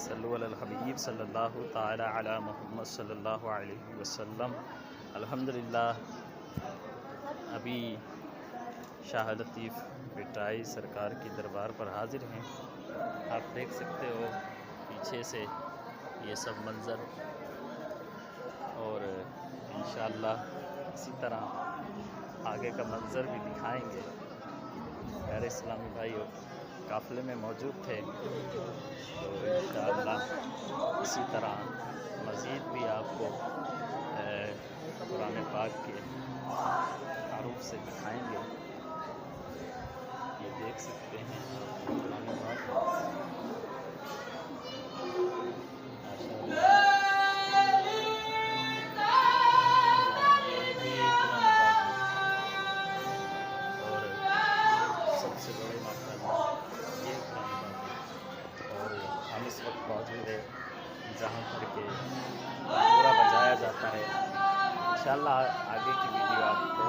सल्लु अलल हबीब सल्लल्लाहु ताला अला मुहम्मद सल्लल्लाहु अलैहि वसल्लम। अल्हम्दुलिल्लाह अभी शाह लतीफ़ बिटाई सरकार की दरबार पर हाजिर हैं। आप देख सकते हो पीछे से ये सब मंज़र, और इंशाअल्लाह इसी तरह आगे का मंज़र भी दिखाएंगे। प्यारे इस्लामी भाइयों, काफ़िले में मौजूद थे, तो इंशाअल्लाह इसी तरह मज़ीद भी आपको कुरान पाक के हरूफ से दिखाएंगे। ये देख सकते हैं कुरान पाक इस वक्त मौजूद है जहाँ पर के पूरा बजाया जाता है। इंशाअल्लाह आगे की वीडियो आपको